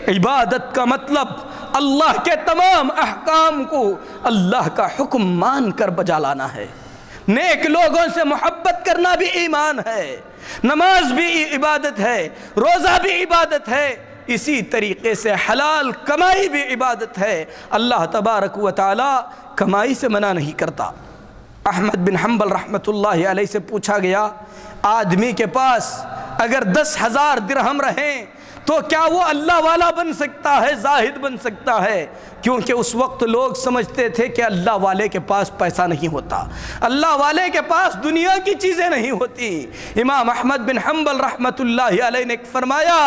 عبادت کا مطلب اللہ کے تمام احکام کو اللہ کا حکم مان کر بجا لانا ہے۔ نیک لوگوں سے محبت کرنا بھی ایمان ہے، نماز بھی عبادت ہے، روزہ بھی عبادت ہے، اسی طریقے سے حلال کمائی بھی عبادت ہے۔ اللہ تبارک و تعالی کمائی سے منع نہیں کرتا۔ احمد بن حنبل رحمۃ اللہ علیہ سے پوچھا گیا، آدمی کے پاس اگر 10,000 درہم رہیں تو کیا وہ اللہ والا بن سکتا ہے، زاہد بن سکتا ہے؟ کیونکہ اس وقت لوگ سمجھتے تھے کہ اللہ والے کے پاس پیسہ نہیں ہوتا، اللہ والے کے پاس دنیا کی چیزیں نہیں ہوتی۔ امام احمد بن حنبل رحمۃ اللہ علیہ نے فرمایا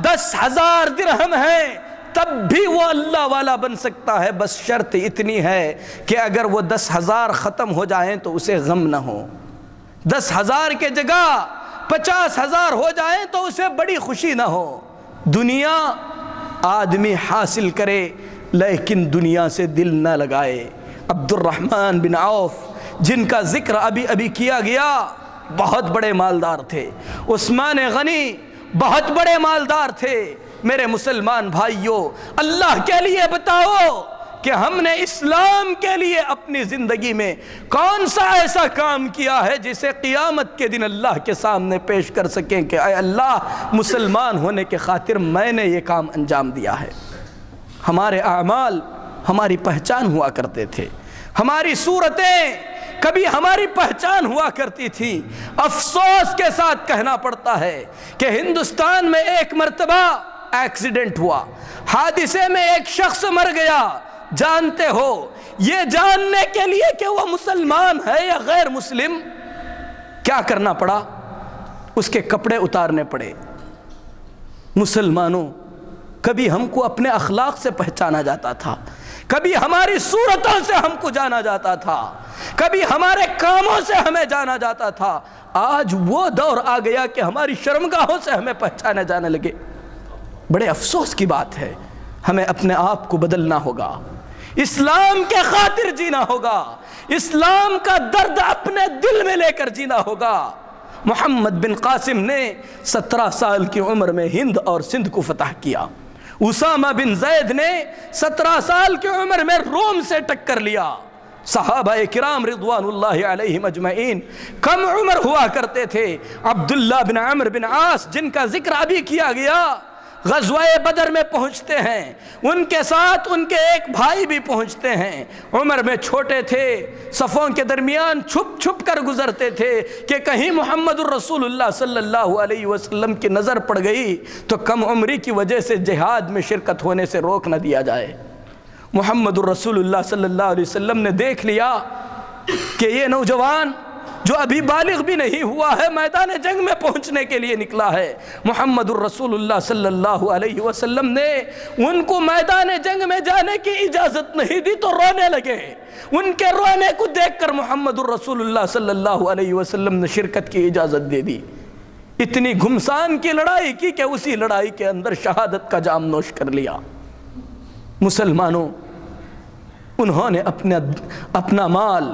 10,000 درہم ہیں تب بھی وہ اللہ والا بن سکتا ہے، بس شرط اتنی ہے کہ اگر وہ 10,000 ختم ہو جائیں تو اسے غم نہ ہو، 10,000 کے جگہ 50,000 ہو جائیں تو اسے بڑی خوشی نہ ہو۔ دنیا آدمی حاصل کرے لیکن دنیا سے دل نہ لگائے۔ عبد الرحمن بن عوف جن کا ذکر ابھی کیا گیا بہت بڑے مالدار تھے، عثمان غنی بہت بڑے مالدار تھے۔ میرے مسلمان بھائیوں، اللہ کے لیے بتاؤ کہ ہم نے اسلام کے لیے اپنی زندگی میں کون سا ایسا کام کیا ہے جسے قیامت کے دن اللہ کے سامنے پیش کر سکیں کہ اے اللہ، مسلمان ہونے کے خاطر میں نے یہ کام انجام دیا ہے۔ ہمارے اعمال ہماری پہچان ہوا کرتے تھے، ہماری صورتیں کبھی ہماری پہچان ہوا کرتی تھی۔ افسوس کے ساتھ کہنا پڑتا ہے کہ ہندوستان میں ایک مرتبہ ایکسیڈنٹ ہوا، حادثے میں ایک شخص مر گیا۔ جانتے ہو یہ جاننے کے لیے کہ وہ مسلمان ہے یا غیر مسلم کیا کرنا پڑا؟ اس کے کپڑے اتارنے پڑے۔ مسلمانوں، کبھی ہم کو اپنے اخلاق سے پہچانا جاتا تھا، کبھی ہماری صورتوں سے ہم کو جانا جاتا تھا، کبھی ہمارے کاموں سے ہمیں جانا جاتا تھا۔ آج وہ دور آ گیا کہ ہماری شرمگاہوں سے ہمیں پہچانے جانے لگے۔ بڑے افسوس کی بات ہے، ہمیں اپنے آپ کو بدلنا ہوگا، اسلام کے خاطر جینا ہوگا، اسلام کا درد اپنے دل میں لے کر جینا ہوگا۔ محمد بن قاسم نے 17 سال کی عمر میں ہند اور سندھ کو فتح کیا۔ اسامہ بن زید نے 17 سال کی عمر میں روم سے ٹکر لیا۔ صحابہ کرام رضوان اللہ علیہم اجمعین کم عمر ہوا کرتے تھے۔ عبداللہ بن عمرو بن عاص جن کا ذکر ابھی کیا گیا، غزوہ بدر میں پہنچتے ہیں، ان کے ساتھ ان کے ایک بھائی بھی پہنچتے ہیں۔ عمر میں چھوٹے تھے، صفوں کے درمیان چھپ چھپ کر گزرتے تھے کہ کہیں محمد الرسول اللہ صلی اللہ علیہ وسلم کی نظر پڑ گئی تو کم عمری کی وجہ سے جہاد میں شرکت ہونے سے روک نہ دیا جائے۔ محمد الرسول اللہ صلی اللہ علیہ وسلم نے دیکھ لیا کہ یہ نوجوان جو ابھی بالغ بھی نہیں ہوا ہے میدان جنگ میں پہنچنے کے لیے نکلا ہے۔ محمد الرسول اللہ صلی اللہ علیہ وسلم نے ان کو میدان جنگ میں جانے کی اجازت نہیں دی تو رونے لگے۔ ان کے رونے کو دیکھ کر محمد الرسول اللہ صلی اللہ علیہ وسلم نے شرکت کی اجازت دے دی۔ اتنی گھمسان کی لڑائی کی کہ اسی لڑائی کے اندر شہادت کا جام نوش کر لیا۔ مسلمانوں، انہوں نے اپنا مال،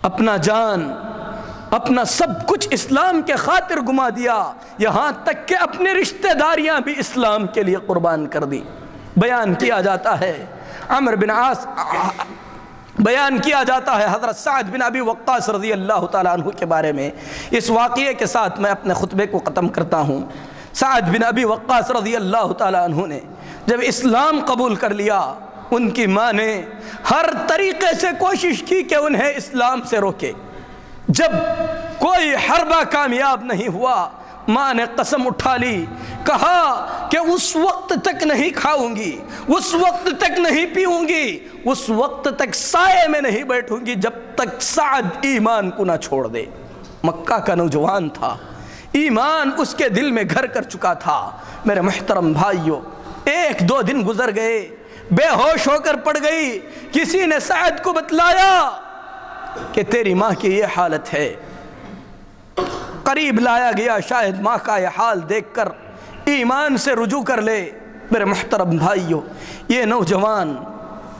اپنا جان، اپنا سب کچھ اسلام کے خاطر گما دیا، یہاں تک کہ اپنی رشتہ داریاں بھی اسلام کے لیے قربان کر دی۔ بیان کیا جاتا ہے بیان کیا جاتا ہے حضرت سعد بن ابی وقاص رضی اللہ تعالیٰ عنہ کے بارے میں۔ اس واقعے کے ساتھ میں اپنے خطبے کو ختم کرتا ہوں۔ سعد بن ابی وقاص رضی اللہ تعالیٰ عنہ نے جب اسلام قبول کر لیا، ان کی ماں نے ہر طریقے سے کوشش کی کہ انہیں اسلام سے روکے۔ جب کوئی حربہ کامیاب نہیں ہوا، ماں نے قسم اٹھا لی، کہا کہ اس وقت تک نہیں کھاؤں گی، اس وقت تک نہیں پیوں گی، اس وقت تک سائے میں نہیں بیٹھوں گی جب تک سعد ایمان کو نہ چھوڑ دے۔ مکہ کا نوجوان تھا، ایمان اس کے دل میں گھر کر چکا تھا۔ میرے محترم بھائیوں، 1-2 دن گزر گئے، بے ہوش ہو کر پڑ گئی۔ کسی نے سعد کو بتلایا کہ تیری ماں کی یہ حالت ہے۔ قریب لایا گیا، شاید ماں کا یہ حال دیکھ کر ایمان سے رجوع کر لے۔ میرے محترم بھائیوں، یہ نوجوان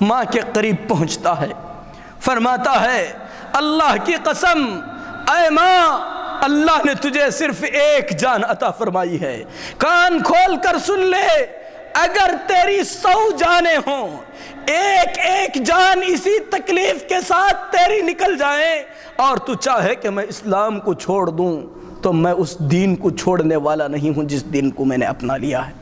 ماں کے قریب پہنچتا ہے، فرماتا ہے اللہ کی قسم، اے ماں اللہ نے تجھے صرف ایک جان عطا فرمائی ہے۔ کان کھول کر سن لے، اگر تیری 100 جانیں ہوں، ایک ایک جان اسی تکلیف کے ساتھ تیری نکل جائیں، اور تو چاہے کہ میں اسلام کو چھوڑ دوں، تو میں اس دین کو چھوڑنے والا نہیں ہوں جس دین کو میں نے اپنا لیا ہے۔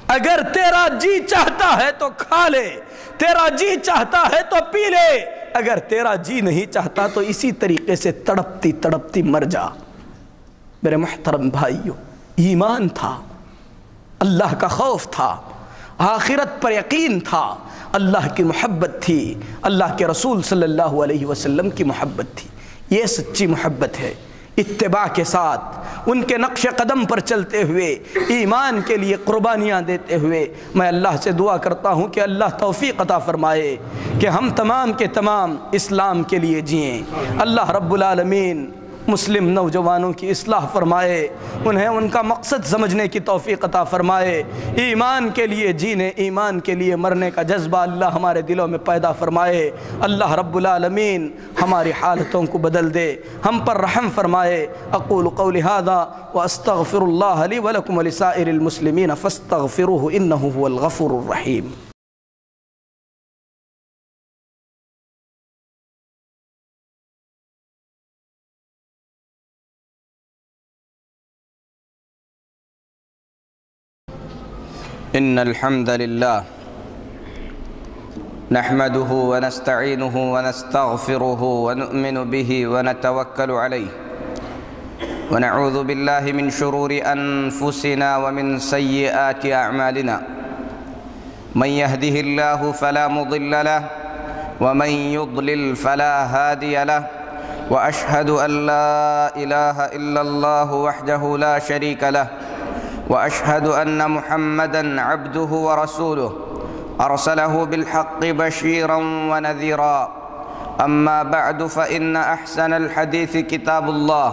اگر تیرا جی چاہتا ہے تو کھا لے، تیرا جی چاہتا ہے تو پی لے، اگر تیرا جی نہیں چاہتا تو اسی طریقے سے تڑپتی تڑپتی مر جا۔ میرے محترم بھائیو، ایمان تھا، اللہ کا خوف تھا، آخرت پر یقین تھا، اللہ کی محبت تھی، اللہ کے رسول صلی اللہ علیہ وسلم کی محبت تھی۔ یہ سچی محبت ہے۔ اتباع کے ساتھ ان کے نقش قدم پر چلتے ہوئے، ایمان کے لیے قربانیاں دیتے ہوئے، میں اللہ سے دعا کرتا ہوں کہ اللہ توفیق عطا فرمائے کہ ہم تمام کے تمام اسلام کے لیے جئیں۔ اللہ رب العالمین مسلم نوجوانوں کی اصلاح فرمائے، انہیں ان کا مقصد سمجھنے کی توفیق عطا فرمائے، ایمان کے لیے جینے، ایمان کے لیے مرنے کا جذبہ اللہ ہمارے دلوں میں پیدا فرمائے۔ اللہ رب العالمین ہماری حالتوں کو بدل دے، ہم پر رحم فرمائے۔ اقول قولی ھذا واستغفر اللہ لی ولکم ولسائر المسلمین فاستغفروہ انہ هو الغفور الرحیم۔ إن الحمد لله نحمده ونستعينه ونستغفره ونؤمن به ونتوكل عليه ونعوذ بالله من شرور أنفسنا ومن سيئات أعمالنا من يهده الله فلا مضل له ومن يضلل فلا هادي له وأشهد أن لا إله إلا الله وحده لا شريك له وأشهد أن محمدًا عبده ورسوله أرسله بالحق بشيرًا ونذيرًا أما بعد فإن أحسن الحديث كتاب الله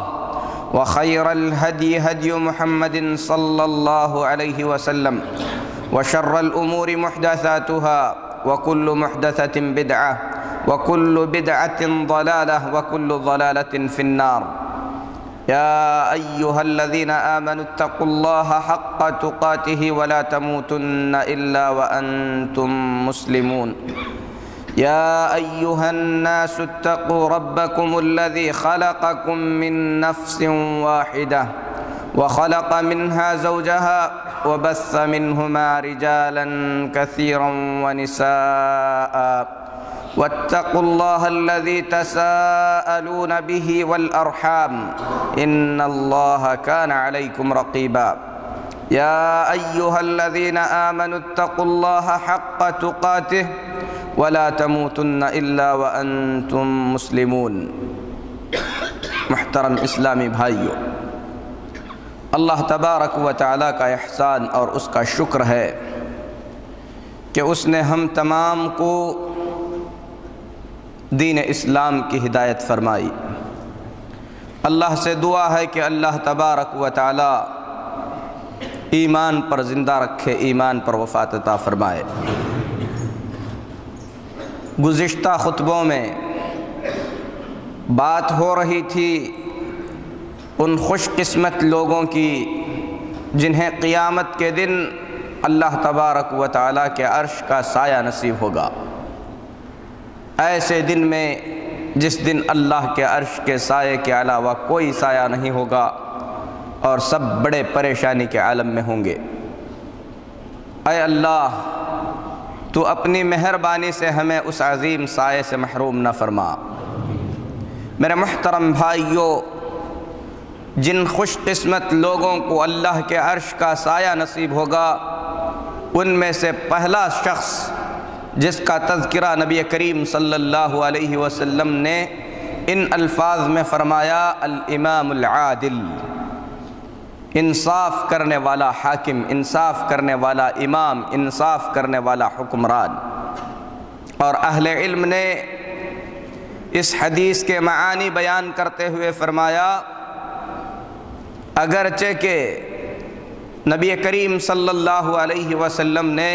وخير الهدي هدي محمد صلى الله عليه وسلم وشر الأمور محدثاتها وكل محدثة بدعة وكل بدعة ضلالة وكل ضلالة في النار۔ يا أيها الذين آمنوا اتقوا الله حق تقاته ولا تموتن إلا وأنتم مسلمون۔ يا أيها الناس اتقوا ربكم الذي خلقكم من نفس واحدة وخلق منها زوجها وبث منهما رجالا كثيرا ونساء واتقوا الله الذي تساءلون به والأرحام إن الله كان عليكم رقيبا۔ يا أيها الذين آمنوا اتقوا الله حق تقاته ولا تموتن إلا وأنتم مسلمون۔ محترم اسلامی بھائیو، اللہ تبارک و تعالیٰ کا احسان اور اس کا شکر ہے کہ اس نے ہم تمام کو دین اسلام کی ہدایت فرمائی۔ اللہ سے دعا ہے کہ اللہ تبارک و تعالی ایمان پر زندہ رکھے، ایمان پر وفات عطا فرمائے۔ گزشتہ خطبوں میں بات ہو رہی تھی ان خوش قسمت لوگوں کی جنہیں قیامت کے دن اللہ تبارک و تعالی کے عرش کا سایہ نصیب ہوگا۔ ایسے دن میں جس دن اللہ کے عرش کے سائے کے علاوہ کوئی سایہ نہیں ہوگا اور سب بڑے پریشانی کے عالم میں ہوں گے۔ اے اللہ، تو اپنی مہربانی سے ہمیں اس عظیم سائے سے محروم نہ فرما۔ میرے محترم بھائیو، جن خوش قسمت لوگوں کو اللہ کے عرش کا سایہ نصیب ہوگا، ان میں سے پہلا شخص جس کا تذکرہ نبی کریم صلی اللہ علیہ وسلم نے ان الفاظ میں فرمایا، الامام العادل، انصاف کرنے والا حاکم، انصاف کرنے والا امام، انصاف کرنے والا حکمران۔ اور اہل علم نے اس حدیث کے معانی بیان کرتے ہوئے فرمایا، اگرچہ کہ نبی کریم صلی اللہ علیہ وسلم نے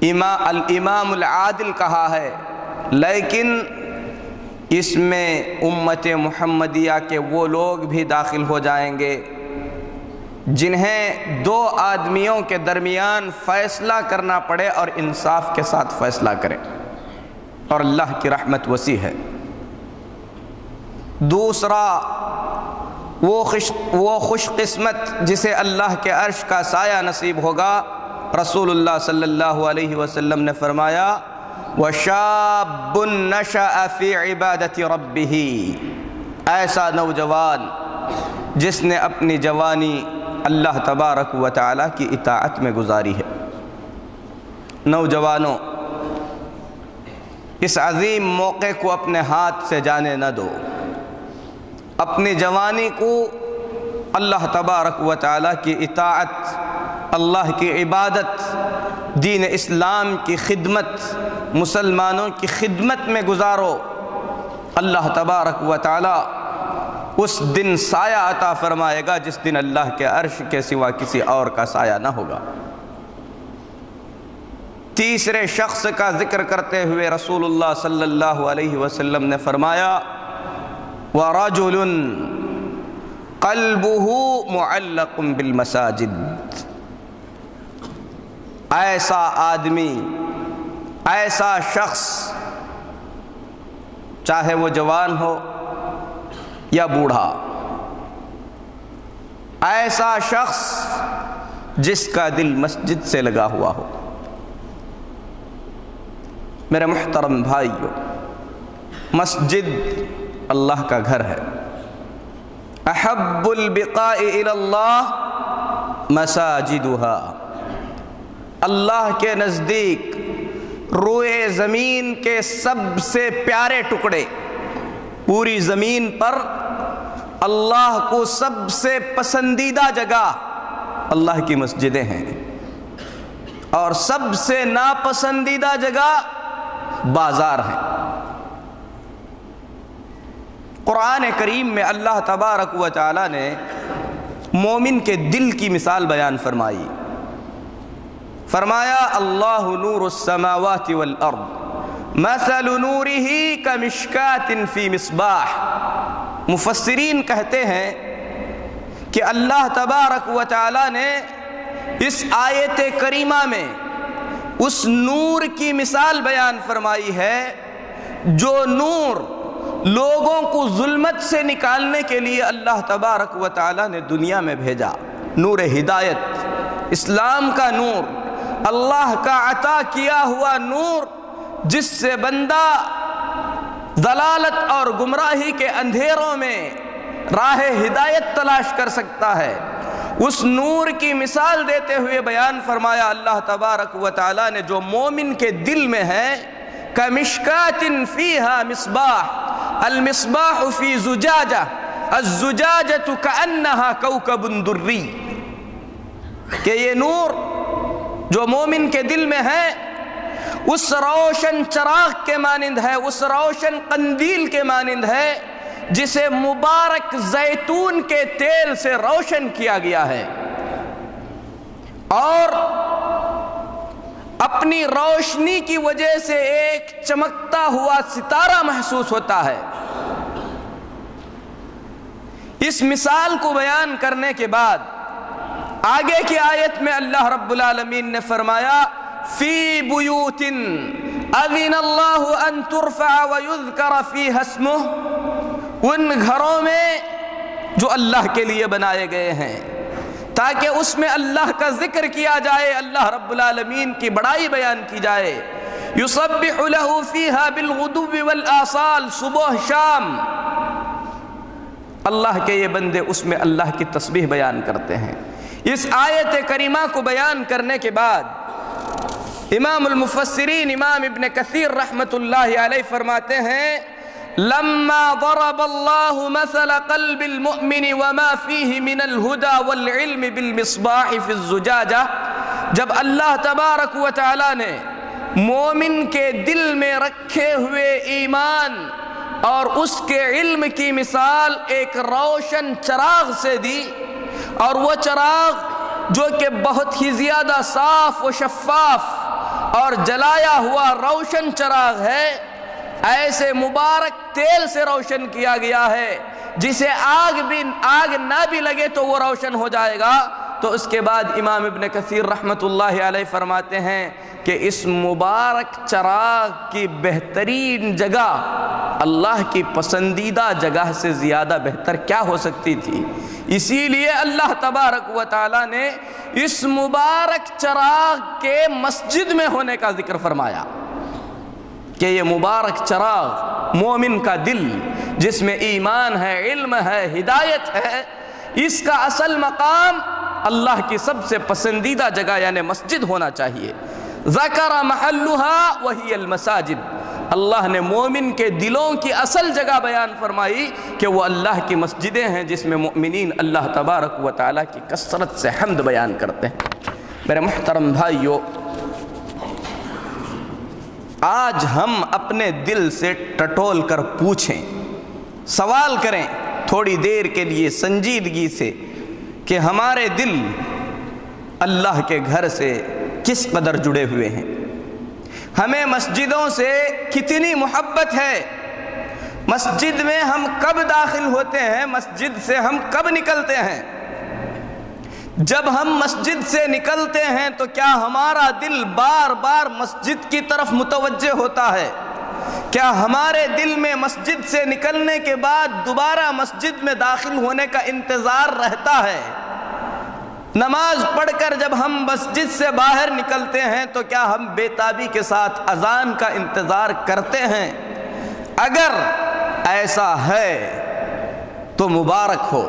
الامام العادل کہا ہے، لیکن اس میں امت محمدیہ کے وہ لوگ بھی داخل ہو جائیں گے جنہیں دو آدمیوں کے درمیان فیصلہ کرنا پڑے اور انصاف کے ساتھ فیصلہ کریں، اور اللہ کی رحمت وسیع ہے۔ دوسرا وہ خوش قسمت جسے اللہ کے عرش کا سایہ نصیب ہوگا، رسول اللہ صلی اللہ علیہ وسلم نے فرمایا وَشَابٌ نَشَأَ فِي عِبَادَةِ رَبِّهِ، ایسا نوجوان جس نے اپنی جوانی اللہ تبارک و تعالیٰ کی اطاعت میں گزاری ہے۔ نوجوانوں، اس عظیم موقع کو اپنے ہاتھ سے جانے نہ دو، اپنی جوانی کو اللہ تبارک و تعالیٰ کی اطاعت، اللہ کی عبادت، دین اسلام کی خدمت، مسلمانوں کی خدمت میں گزارو۔ اللہ تبارک و تعالیٰ اس دن سایہ عطا فرمائے گا جس دن اللہ کے عرش کے سوا کسی اور کا سایہ نہ ہوگا۔ تیسرے شخص کا ذکر کرتے ہوئے رسول اللہ صلی اللہ علیہ وسلم نے فرمایا وَرَجُلٌ قَلْبُهُ مُعَلَّقٌ بِالْمَسَاجِدِ، ایسا آدمی، ایسا شخص، چاہے وہ جوان ہو یا بوڑھا، ایسا شخص جس کا دل مسجد سے لگا ہوا ہو۔ میرے محترم بھائیو، مسجد اللہ کا گھر ہے۔ احب البقاء الی اللہ مساجدها، اللہ کے نزدیک روئے زمین کے سب سے پیارے ٹکڑے، پوری زمین پر اللہ کو سب سے پسندیدہ جگہ اللہ کی مسجدیں ہیں، اور سب سے ناپسندیدہ جگہ بازار ہیں۔ قرآن کریم میں اللہ تبارک و تعالی نے مومن کے دل کی مثال بیان فرمائی، فرمایا اللہ نور السماوات والارض مثل نورہ کمشکاۃ فی مصباح۔ مفسرین کہتے ہیں کہ اللہ تبارک و تعالی نے اس آیت کریمہ میں اس نور کی مثال بیان فرمائی ہے جو نور لوگوں کو ظلمت سے نکالنے کے لیے اللہ تبارک و تعالی نے دنیا میں بھیجا۔ نور ہدایت، اسلام کا نور، اللہ کا عطا کیا ہوا نور، جس سے بندہ ضلالت اور گمراہی کے اندھیروں میں راہ ہدایت تلاش کر سکتا ہے۔ اس نور کی مثال دیتے ہوئے بیان فرمایا اللہ تبارک و تعالی نے جو مومن کے دل میں ہے، کمشکات فیہا مصباح، المصباح فی زجاجہ، الزجاجۃ کأنہا کوکب دری، کہ یہ نور جو مومن کے دل میں ہے اس روشن چراغ کے مانند ہے، اس روشن قندیل کے مانند ہے جسے مبارک زیتون کے تیل سے روشن کیا گیا ہے، اور اپنی روشنی کی وجہ سے ایک چمکتا ہوا ستارہ محسوس ہوتا ہے۔ اس مثال کو بیان کرنے کے بعد آگے کی آیت میں اللہ رب العالمین نے فرمایا فی بیوت اذن اللہ ان ترفع ویذکر فیہا اسمہ، ان گھروں میں جو اللہ کے لیے بنائے گئے ہیں تاکہ اس میں اللہ کا ذکر کیا جائے، اللہ رب العالمین کی بڑائی بیان کی جائے۔ یسبح لہ فیہا بالغدو والآصال، صبح شام اللہ کے یہ بندے اس میں اللہ کی تسبیح بیان کرتے ہیں۔ اس آیت کریمہ کو بیان کرنے کے بعد امام المفسرین امام ابن کثیر رحمت اللہ علیہ فرماتے ہیں لما ضرب اللہ مثل قلب المؤمن وما فیہ من الہدى والعلم بالمصباح فی الزجاجہ، جب اللہ تبارک و تعالی نے مومن کے دل میں رکھے ہوئے ایمان اور اس کے علم کی مثال ایک روشن چراغ سے دی، اور وہ چراغ جو کہ بہت ہی زیادہ صاف و شفاف اور جلایا ہوا روشن چراغ ہے، ایسے مبارک تیل سے روشن کیا گیا ہے جسے آگ نہ بھی لگے تو وہ روشن ہو جائے گا۔ تو اس کے بعد امام ابن کثیر رحمۃ اللہ علیہ فرماتے ہیں کہ اس مبارک چراغ کی بہترین جگہ اللہ کی پسندیدہ جگہ سے زیادہ بہتر کیا ہو سکتی تھی؟ اسی لیے اللہ تبارک و تعالیٰ نے اس مبارک چراغ کے مسجد میں ہونے کا ذکر فرمایا کہ یہ مبارک چراغ مومن کا دل جس میں ایمان ہے، علم ہے، ہدایت ہے، اس کا اصل مقام اللہ کی سب سے پسندیدہ جگہ یعنی مسجد ہونا چاہیے۔ ذکر محلھا وہی المساجد، اللہ نے مومن کے دلوں کی اصل جگہ بیان فرمائی کہ وہ اللہ کی مسجدیں ہیں جس میں مؤمنین اللہ تبارک و تعالیٰ کی کثرت سے حمد بیان کرتے ہیں۔ میرے محترم بھائیو، آج ہم اپنے دل سے ٹٹول کر پوچھیں، سوال کریں تھوڑی دیر کے لیے سنجیدگی سے کہ ہمارے دل اللہ کے گھر سے کس قدر جڑے ہوئے ہیں، ہمیں مسجدوں سے کتنی محبت ہے، مسجد میں ہم کب داخل ہوتے ہیں، مسجد سے ہم کب نکلتے ہیں، جب ہم مسجد سے نکلتے ہیں تو کیا ہمارا دل بار بار مسجد کی طرف متوجہ ہوتا ہے؟ کیا ہمارے دل میں مسجد سے نکلنے کے بعد دوبارہ مسجد میں داخل ہونے کا انتظار رہتا ہے؟ نماز پڑھ کر جب ہم مسجد سے باہر نکلتے ہیں تو کیا ہم بے تابی کے ساتھ اذان کا انتظار کرتے ہیں؟ اگر ایسا ہے تو مبارک ہو،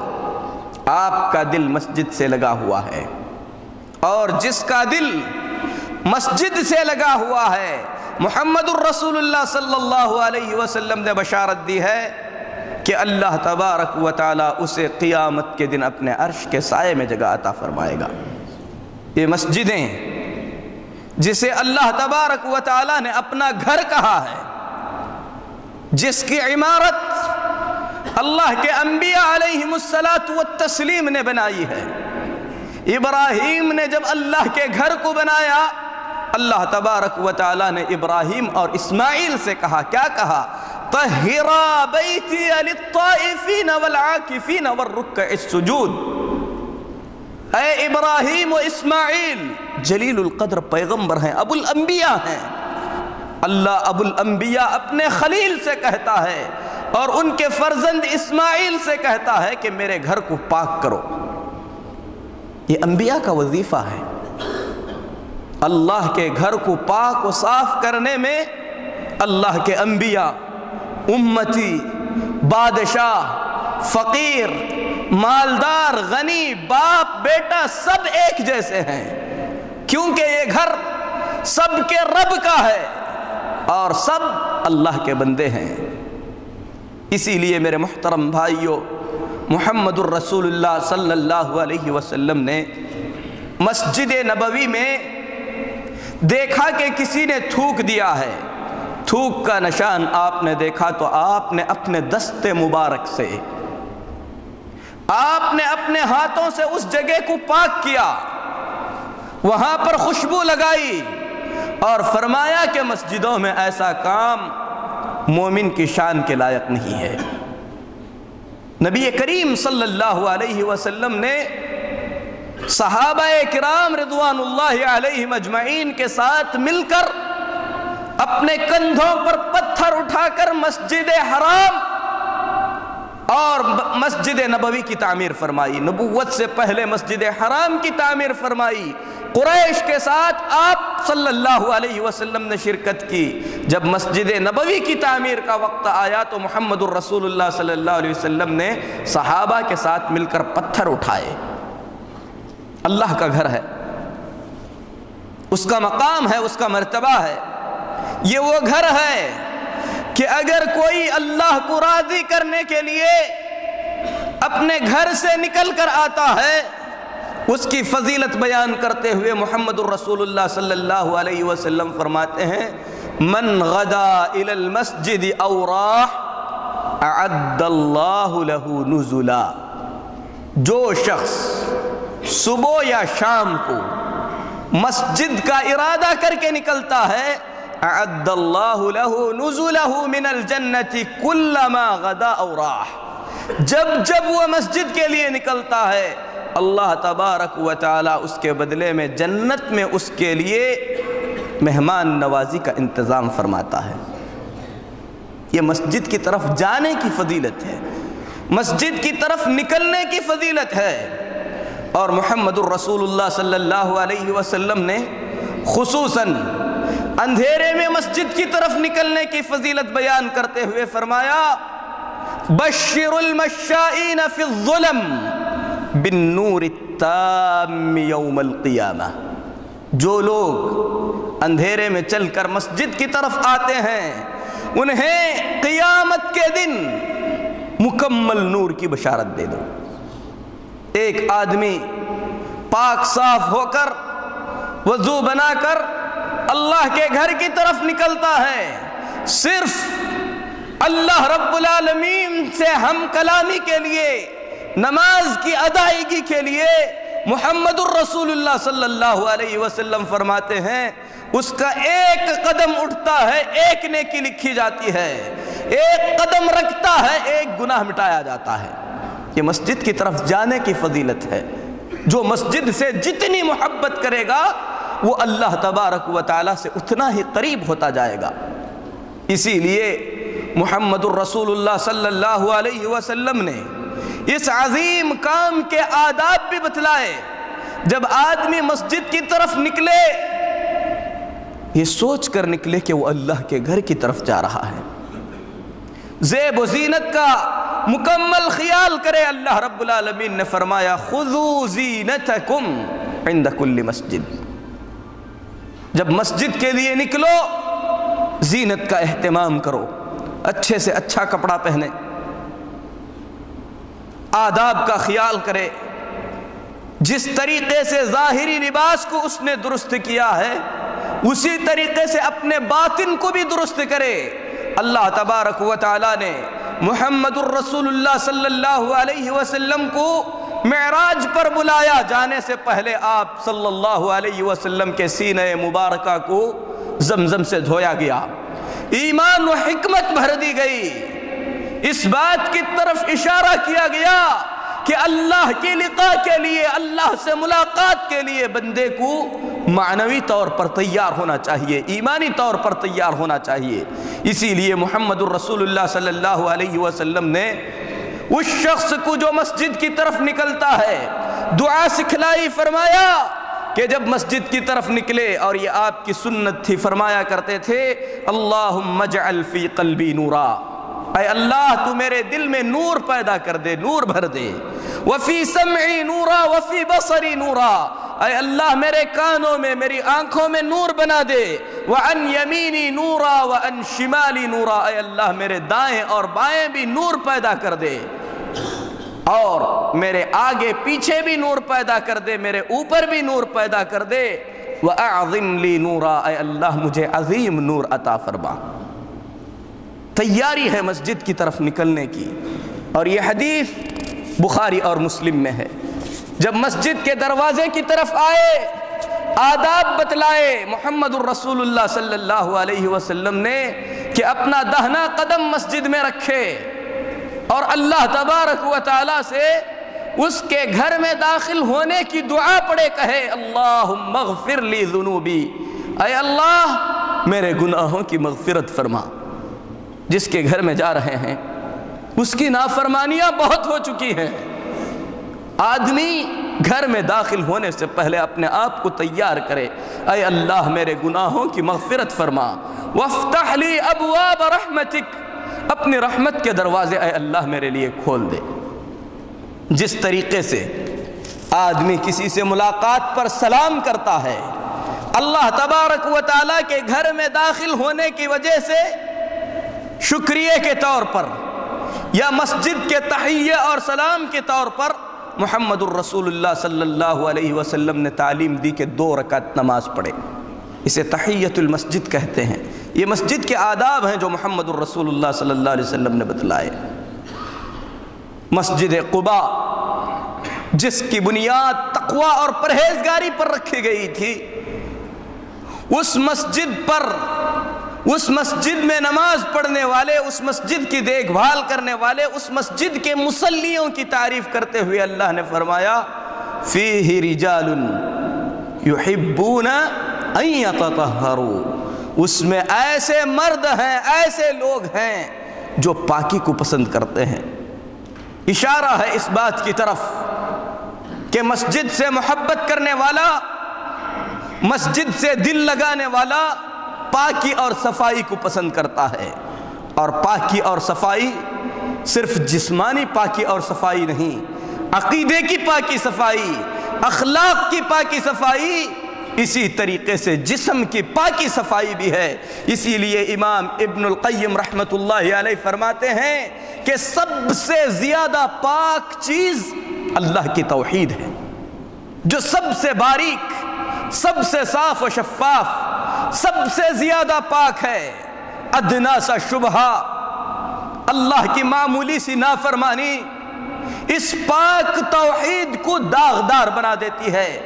آپ کا دل مسجد سے لگا ہوا ہے، اور جس کا دل مسجد سے لگا ہوا ہے محمد الرسول اللہ صلی اللہ علیہ وسلم نے بشارت دی ہے کہ اللہ تبارک و تعالیٰ اسے قیامت کے دن اپنے عرش کے سائے میں جگہ عطا فرمائے گا۔ یہ مسجدیں جسے اللہ تبارک و تعالیٰ نے اپنا گھر کہا ہے، جس کی عمارت اللہ کے انبیاء علیہم الصلاۃ والتسلیم نے بنائی ہے۔ ابراہیم نے جب اللہ کے گھر کو بنایا، اللہ تبارک و تعالیٰ نے ابراہیم اور اسماعیل سے کہا، کیا کہا؟ طہرا بیتی للطائفین والعاکفین والرکع السجود۔ اے ابراہیم و اسماعیل، جلیل القدر پیغمبر ہیں، ابو الانبیاء ہیں، اللہ ابو الانبیاء اپنے خلیل سے کہتا ہے اور ان کے فرزند اسماعیل سے کہتا ہے کہ میرے گھر کو پاک کرو۔ یہ انبیاء کا وظیفہ ہے، اللہ کے گھر کو پاک و صاف کرنے میں اللہ کے انبیاء، امتی، بادشاہ، فقیر، مالدار، غنی، باپ، بیٹا سب ایک جیسے ہیں، کیونکہ یہ گھر سب کے رب کا ہے اور سب اللہ کے بندے ہیں۔ اسی لیے میرے محترم بھائیوں، محمد الرسول اللہ صلی اللہ علیہ وسلم نے مسجد نبوی میں دیکھا کہ کسی نے تھوک دیا ہے، تھوک کا نشان آپ نے دیکھا تو آپ نے اپنے دست مبارک سے، آپ نے اپنے ہاتھوں سے اس جگہ کو پاک کیا، وہاں پر خوشبو لگائی اور فرمایا کہ مسجدوں میں ایسا کام مومن کی شان کے لائق نہیں ہے۔ نبی کریم صلی اللہ علیہ وسلم نے صحابہ کرام رضوان اللہ علیہم اجمعین کے ساتھ مل کر اپنے کندھوں پر پتھر اٹھا کر مسجد حرام اور مسجد نبوی کی تعمیر فرمائی۔ نبوت سے پہلے مسجد حرام کی تعمیر فرمائی، قریش کے ساتھ آپ صلی اللہ علیہ وسلم نے شرکت کی۔ جب مسجد نبوی کی تعمیر کا وقت آیا تو محمد الرسول اللہ صلی اللہ علیہ وسلم نے صحابہ کے ساتھ مل کر پتھر اٹھائے۔ اللہ کا گھر ہے، اس کا مقام ہے، اس کا مرتبہ ہے، یہ وہ گھر ہے کہ اگر کوئی اللہ کو راضی کرنے کے لیے اپنے گھر سے نکل کر آتا ہے، اس کی فضیلت بیان کرتے ہوئے محمد الرسول اللہ صلی اللہ علیہ وسلم فرماتے ہیں، من غدا الى المسجد او راح اعد اللہ له نزلا۔ جو شخص صبح یا شام کو مسجد کا ارادہ کر کے نکلتا ہے، اعد اللہ لہ نزلہ من الجنۃ کلما غدا او راح، جب وہ مسجد کے لیے نکلتا ہے اللہ تبارک و تعالی اس کے بدلے میں جنت میں اس کے لیے مہمان نوازی کا انتظام فرماتا ہے۔ یہ مسجد کی طرف جانے کی فضیلت ہے، مسجد کی طرف نکلنے کی فضیلت ہے۔ اور محمد الرسول اللہ صلی اللہ علیہ وسلم نے خصوصاً اندھیرے میں مسجد کی طرف نکلنے کی فضیلت بیان کرتے ہوئے فرمایا بشر المشائین فی الظلم بالنور التام یوم القیامہ، جو لوگ اندھیرے میں چل کر مسجد کی طرف آتے ہیں انہیں قیامت کے دن مکمل نور کی بشارت دے دو۔ ایک آدمی پاک صاف ہو کر وضو بنا کر اللہ کے گھر کی طرف نکلتا ہے، صرف اللہ رب العالمین سے ہم کلامی کے لیے، نماز کی ادائیگی کے لیے محمد الرسول اللہ صلی اللہ علیہ وسلم فرماتے ہیں اس کا ایک قدم اٹھتا ہے ایک نیکی لکھی جاتی ہے، ایک قدم رکھتا ہے ایک گناہ مٹایا جاتا ہے۔ یہ مسجد کی طرف جانے کی فضیلت ہے۔ جو مسجد سے جتنی محبت کرے گا وہ اللہ تبارک و تعالیٰ سے اتنا ہی قریب ہوتا جائے گا۔ اسی لیے محمد الرسول اللہ صلی اللہ علیہ وسلم نے اس عظیم کام کے آداب بھی بتلائے۔ جب آدمی مسجد کی طرف نکلے یہ سوچ کر نکلے کہ وہ اللہ کے گھر کی طرف جا رہا ہے، زیب و زینت کا مکمل خیال کرے۔ اللہ رب العالمین نے فرمایا خذوا زینتکم عند کل مسجد، جب مسجد کے لیے نکلو زینت کا اہتمام کرو، اچھے سے اچھا کپڑا پہنے، آداب کا خیال کرے، جس طریقے سے ظاہری لباس کو اس نے درست کیا ہے اسی طریقے سے اپنے باطن کو بھی درست کرے۔ اللہ تبارک و تعالیٰ نے محمد الرسول اللہ صلی اللہ علیہ وسلم کو معراج پر بلایا، جانے سے پہلے آپ صلی اللہ علیہ وسلم کے سینہ مبارکہ کو زمزم سے دھویا گیا، ایمان و حکمت بھر دی گئی، اس بات کی طرف اشارہ کیا گیا کہ اللہ کی لقاء کے لیے، اللہ سے ملاقات کے لیے بندے کو معنوی طور پر تیار ہونا چاہیے، ایمانی طور پر تیار ہونا چاہیے۔ اسی لیے محمد الرسول اللہ صلی اللہ علیہ وسلم نے اس شخص کو جو مسجد کی طرف نکلتا ہے دعا سکھلائی، فرمایا کہ جب مسجد کی طرف نکلے، اور یہ آپ کی سنت تھی، فرمایا کرتے تھے اللہم اجعل فی قلبی نورا، اے اللہ تو میرے دل میں نور پیدا کر دے، نور بھر دے، وفی سمعی نورا وفی بصری نورا، اے اللہ میرے کانوں میں، میری آنکھوں میں نور بنا دے، وعن یمینی نورا وعن شمالی نورا، اے اللہ میرے دائیں اور بائیں بھی نور پیدا کر دے، اور میرے آگے پیچھے بھی نور پیدا کر دے، میرے اوپر بھی نور پیدا کر دے، وَأَعْظِمْ لِي نُورًا، اے اللہ مجھے عظیم نور عطا فرما۔ تیاری ہے مسجد کی طرف نکلنے کی، اور یہ حدیث بخاری اور مسلم میں ہے۔ جب مسجد کے دروازے کی طرف آئے آداب بتلائے محمد الرسول اللہ صلی اللہ علیہ وسلم نے کہ اپنا دہنا قدم مسجد میں رکھے اور اللہ تبارک و تعالیٰ سے اس کے گھر میں داخل ہونے کی دعا پڑھے، کہے اللہم اغفر لی ذنوبی، اے اللہ میرے گناہوں کی مغفرت فرما۔ جس کے گھر میں جا رہے ہیں اس کی نافرمانیاں بہت ہو چکی ہیں، آدمی گھر میں داخل ہونے سے پہلے اپنے آپ کو تیار کرے، اے اللہ میرے گناہوں کی مغفرت فرما، وافتح لی ابواب رحمتک، اپنی رحمت کے دروازے اے اللہ میرے لیے کھول دے۔ جس طریقے سے آدمی کسی سے ملاقات پر سلام کرتا ہے، اللہ تبارک و تعالیٰ کے گھر میں داخل ہونے کی وجہ سے شکریہ کے طور پر یا مسجد کے تحیہ اور سلام کے طور پر محمد الرسول اللہ صلی اللہ علیہ وسلم نے تعلیم دی کہ 2 رکعت نماز پڑھے، اسے تحیۃ المسجد کہتے ہیں۔ یہ مسجد کے آداب ہیں جو محمد الرسول اللہ صلی اللہ علیہ وسلم نے بتلائے۔ مسجد قباء جس کی بنیاد تقوی اور پرہیزگاری پر رکھی گئی تھی، اس مسجد پر اس مسجد میں نماز پڑھنے والے، اس مسجد کی دیکھ بھال کرنے والے، اس مسجد کے مصلیوں کی تعریف کرتے ہوئے اللہ نے فرمایا فیہ رجال یحبون ان یتطہروا، اس میں ایسے مرد ہیں، ایسے لوگ ہیں جو پاکی کو پسند کرتے ہیں۔ اشارہ ہے اس بات کی طرف کہ مسجد سے محبت کرنے والا، مسجد سے دل لگانے والا پاکی اور صفائی کو پسند کرتا ہے۔ اور پاکی اور صفائی صرف جسمانی پاکی اور صفائی نہیں، عقیدے کی پاکی صفائی، اخلاق کی پاکی صفائی، اسی طریقے سے جسم کی پاکی صفائی بھی ہے۔ اسی لیے امام ابن القیم رحمۃ اللہ علیہ فرماتے ہیں کہ سب سے زیادہ پاک چیز اللہ کی توحید ہے، جو سب سے باریک، سب سے صاف و شفاف، سب سے زیادہ پاک ہے۔ ادنا سا شبہ، اللہ کی معمولی سی نافرمانی اس پاک توحید کو داغدار بنا دیتی ہے،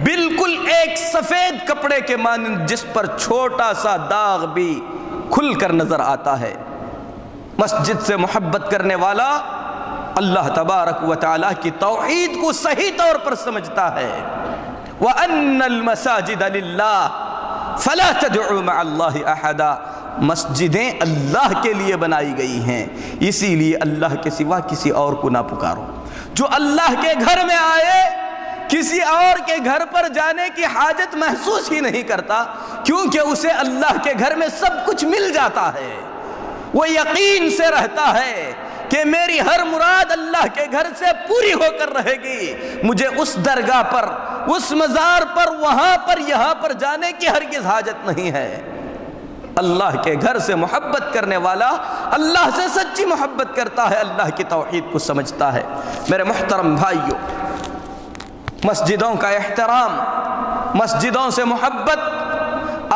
بالکل ایک سفید کپڑے کے مانند جس پر چھوٹا سا داغ بھی کھل کر نظر آتا ہے۔ مسجد سے محبت کرنے والا اللہ تبارک و تعالیٰ کی توحید کو صحیح طور پر سمجھتا ہے۔ وَأَنَّ الْمَسَاجِدَ لِلَّهِ فَلَا تَدْعُوا مَعَ اللَّهِ أَحَدًا، مسجدیں اللہ کے لیے بنائی گئی ہیں، اسی لیے اللہ کے سوا کسی اور کو نہ پکارو۔ جو اللہ کے گھر میں آئے کسی اور کے گھر پر جانے کی حاجت محسوس ہی نہیں کرتا، کیونکہ اسے اللہ کے گھر میں سب کچھ مل جاتا ہے۔ وہ یقین سے رہتا ہے کہ میری ہر مراد اللہ کے گھر سے پوری ہو کر رہے گی، مجھے اس درگاہ پر، اس مزار پر، وہاں پر، یہاں پر جانے کی ہرگز حاجت نہیں ہے۔ اللہ کے گھر سے محبت کرنے والا اللہ سے سچی محبت کرتا ہے، اللہ کی توحید کو سمجھتا ہے۔ میرے محترم بھائیوں، مسجدوں کا احترام، مسجدوں سے محبت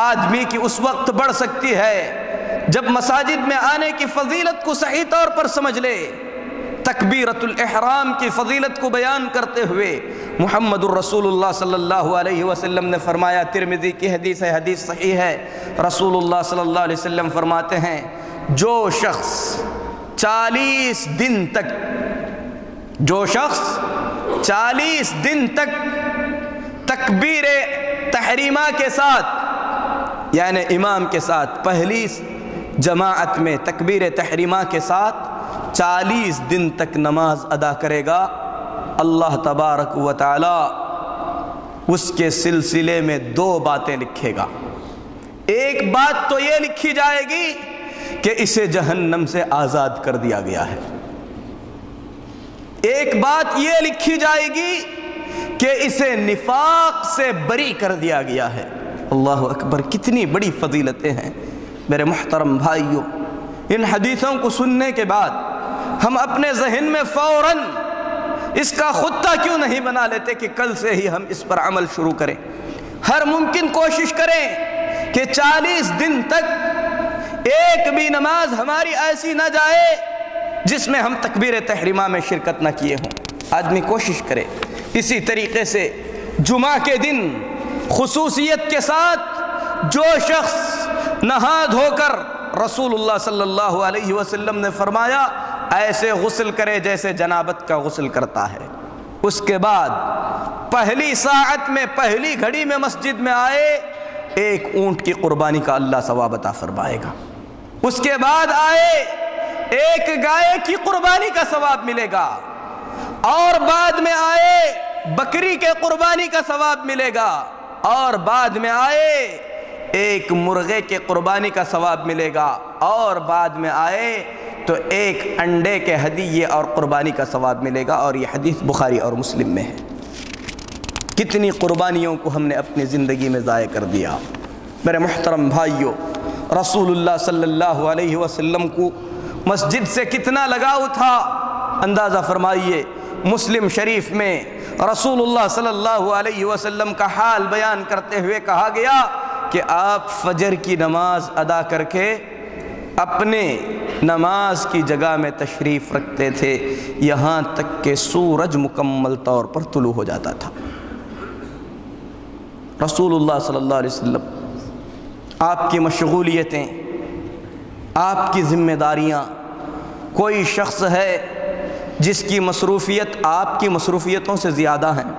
آدمی کی اس وقت بڑھ سکتی ہے جب مساجد میں آنے کی فضیلت کو صحیح طور پر سمجھ لے۔ تکبیرۃ الاحرام کی فضیلت کو بیان کرتے ہوئے محمد الرسول اللہ صلی اللہ علیہ وسلم نے فرمایا، ترمذی کی حدیث ہے، حدیث صحیح ہے، رسول اللہ صلی اللہ علیہ وسلم فرماتے ہیں جو شخص 40 دن تک تکبیر تحریمہ کے ساتھ، یعنی امام کے ساتھ پہلی جماعت میں تکبیر تحریمہ کے ساتھ 40 دن تک نماز ادا کرے گا، اللہ تبارک و تعالی اس کے سلسلے میں 2 باتیں لکھے گا۔ ایک بات تو یہ لکھی جائے گی کہ اسے جہنم سے آزاد کر دیا گیا ہے، ایک بات یہ لکھی جائے گی کہ اسے نفاق سے بری کر دیا گیا ہے۔ اللہ اکبر، کتنی بڑی فضیلتیں ہیں۔ میرے محترم بھائیوں، ان حدیثوں کو سننے کے بعد ہم اپنے ذہن میں فوراً اس کا خطہ کیوں نہیں بنا لیتے کہ کل سے ہی ہم اس پر عمل شروع کریں، ہر ممکن کوشش کریں کہ 40 دن تک ایک بھی نماز ہماری ایسی نہ جائے جس میں ہم تکبیر تحریمہ میں شرکت نہ کیے ہوں۔ آدمی کوشش کرے۔ اسی طریقے سے جمعہ کے دن خصوصیت کے ساتھ جو شخص نہا دھو کر، رسول اللہ صلی اللہ علیہ وسلم نے فرمایا ایسے غسل کرے جیسے جنابت کا غسل کرتا ہے، اس کے بعد پہلی ساعت میں، پہلی گھڑی میں مسجد میں آئے، ایک اونٹ کی قربانی کا اللہ ثواب عطا فرمائے گا۔ اس کے بعد آئے، ایک گائے کی قربانی کا ثواب ملے گا، اور بعد میں آئے بکری کے قربانی کا ثواب ملے گا، اور بعد میں آئے ایک مرغے کے قربانی کا ثواب ملے گا، اور بعد میں آئے تو ایک انڈے کے ہدیے اور قربانی کا ثواب ملے گا۔ اور یہ حدیث بخاری اور مسلم میں ہے۔ کتنی قربانیوں کو ہم نے اپنی زندگی میں ضائع کر دیا۔ میرے محترم بھائیوں، رسول اللہ صلی اللہ علیہ وسلم کو مسجد سے کتنا لگاؤ تھا، اندازہ فرمائیے۔ مسلم شریف میں رسول اللہ صلی اللہ علیہ وسلم کا حال بیان کرتے ہوئے کہا گیا کہ آپ فجر کی نماز ادا کر کے اپنے نماز کی جگہ میں تشریف رکھتے تھے یہاں تک کہ سورج مکمل طور پر طلوع ہو جاتا تھا۔ رسول اللہ صلی اللہ علیہ وسلم آپ کی مشغولیتیں، آپ کی ذمہ داریاں، کوئی شخص ہے جس کی مصروفیت آپ کی مصروفیتوں سے زیادہ ہیں،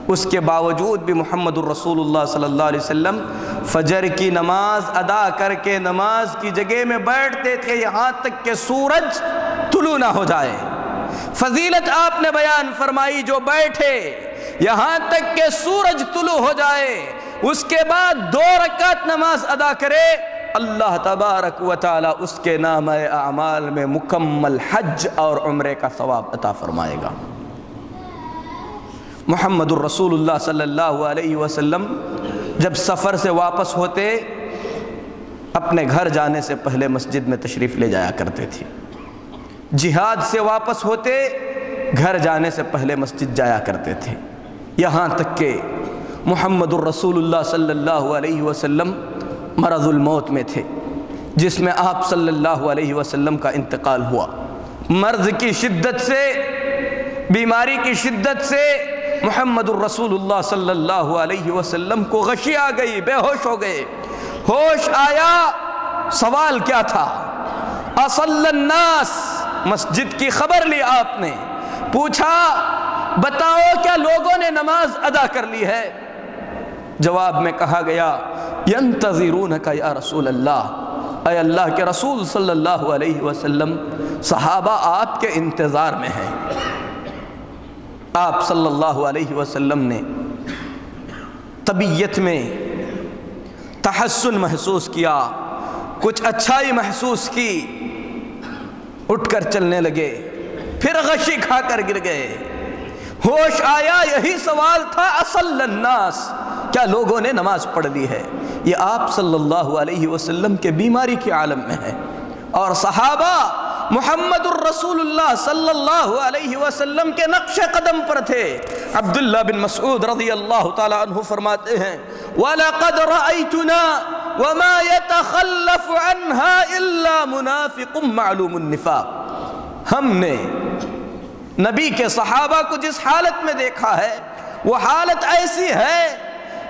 اس کے باوجود بھی محمد الرسول اللہ صلی اللہ علیہ وسلم فجر کی نماز ادا کر کے نماز کی جگہ میں بیٹھتے تھے یہاں تک کہ سورج طلوع نہ ہو جائے۔ فضیلت آپ نے بیان فرمائی، جو بیٹھے یہاں تک کہ سورج طلوع ہو جائے، اس کے بعد 2 رکعت نماز ادا کرے، اللہ تبارک و تعالی اس کے نامہ اعمال میں مکمل حج اور عمرے کا ثواب عطا فرمائے گا۔ محمد الرسول اللہ صلی اللہ علیہ وسلم جب سفر سے واپس ہوتے، اپنے گھر جانے سے پہلے مسجد میں تشریف لے جایا کرتے تھے۔ جہاد سے واپس ہوتے، گھر جانے سے پہلے مسجد جایا کرتے تھے، یہاں تک کہ محمد الرسول اللہ صلی اللہ علیہ وسلم مرض الموت میں تھے، جس میں آپ صلی اللہ علیہ وسلم کا انتقال ہوا۔ مرض کی شدت سے، بیماری کی شدت سے محمد الرسول اللہ صلی اللہ علیہ وسلم کو غشی آ گئی، بے ہوش ہو گئے۔ ہوش آیا، سوال کیا تھا؟ اصل الناس، مسجد کی خبر لی آپ نے، پوچھا بتاؤ کیا لوگوں نے نماز ادا کر لی ہے؟ جواب میں کہا گیا ینتظرونک یا رسول اللہ، اے اللہ کے رسول صلی اللہ علیہ وسلم، صحابہ آپ کے انتظار میں ہیں۔ آپ صلی اللہ علیہ وسلم نے طبیعت میں تحسن محسوس کیا، کچھ اچھائی محسوس کی، اٹھ کر چلنے لگے، پھر غشی کھا کر گر گئے۔ ہوش آیا، یہی سوال تھا، اصل الناس، کیا لوگوں نے نماز پڑھ لی ہے؟ یہ آپ صلی اللہ علیہ وسلم کے بیماری کے عالم میں ہے، اور صحابہ محمد الرسول اللہ صلی اللہ علیہ وسلم کے نقش قدم پر تھے۔ عبداللہ بن مسعود رضی اللہ تعالی عنہ فرماتے ہیں وَلَقَدْ رَأَيْتُنَا وَمَا يَتَخَلَّفُ عَنْهَا إِلَّا مُنَافِقٌ مَعْلُومُ النِّفَاقِ، ہم نے نبی کے صحابہ کو جس حالت میں دیکھا ہے، وہ حالت ایسی ہے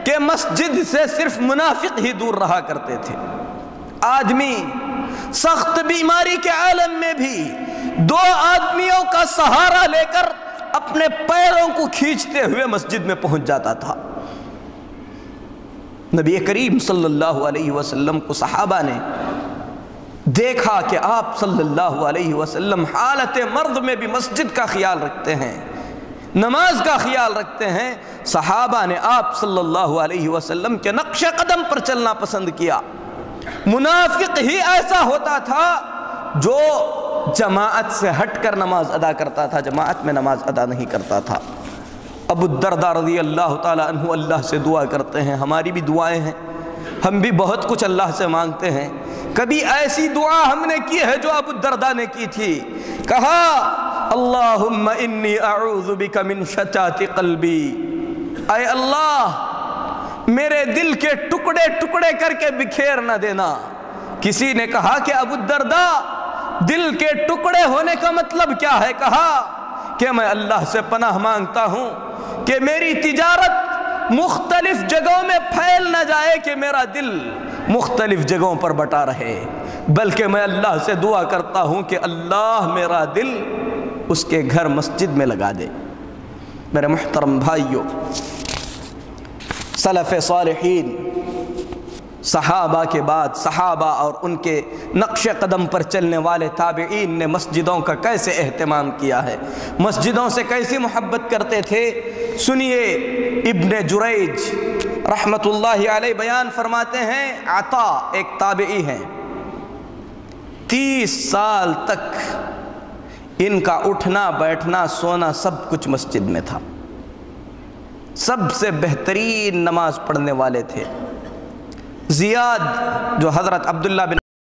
کہ مسجد سے صرف منافق ہی دور رہا کرتے تھے۔ آدمی سخت بیماری کے عالم میں بھی 2 آدمیوں کا سہارا لے کر اپنے پیروں کو کھینچتے ہوئے مسجد میں پہنچ جاتا تھا۔ نبی کریم صلی اللہ علیہ وسلم کو صحابہ نے دیکھا کہ آپ صلی اللہ علیہ وسلم حالت مرض میں بھی مسجد کا خیال رکھتے ہیں، نماز کا خیال رکھتے ہیں۔ صحابہ نے آپ صلی اللہ علیہ وسلم کے نقش قدم پر چلنا پسند کیا۔ منافق ہی ایسا ہوتا تھا جو جماعت سے ہٹ کر نماز ادا کرتا تھا، جماعت میں نماز ادا نہیں کرتا تھا۔ ابو الدرداء رضی اللہ تعالی عنہ اللہ سے دعا کرتے ہیں، ہماری بھی دعائیں ہیں، ہم بھی بہت کچھ اللہ سے مانگتے ہیں۔ کبھی ایسی دعا ہم نے کی ہے جو ابو الدرداء نے کی تھی، کہا اللہم انی اعوذ بک من شتات قلبی، اے اللہ میرے دل کے ٹکڑے ٹکڑے کر کے بکھیر نہ دینا۔ کسی نے کہا کہ ابو الدرداء دل کے ٹکڑے ہونے کا مطلب کیا ہے؟ کہا کہ میں اللہ سے پناہ مانگتا ہوں کہ میری تجارت مختلف جگہوں میں پھیل نہ جائے، کہ میرا دل مختلف جگہوں پر بٹا رہے، بلکہ میں اللہ سے دعا کرتا ہوں کہ اللہ میرا دل اس کے گھر مسجد میں لگا دے۔ میرے محترم بھائیوں، سلف صالحین، صحابہ کے بعد صحابہ اور ان کے نقش قدم پر چلنے والے تابعین نے مسجدوں کا کیسے اہتمام کیا ہے، مسجدوں سے کیسی محبت کرتے تھے۔ سنیے، ابن جریج رحمت اللہ علیہ بیان فرماتے ہیں، عطا ایک تابعی ہیں، 30 سال تک ان کا اٹھنا بیٹھنا سونا سب کچھ مسجد میں تھا، سب سے بہترین نماز پڑھنے والے تھے۔ زیاد جو حضرت عبداللہ بن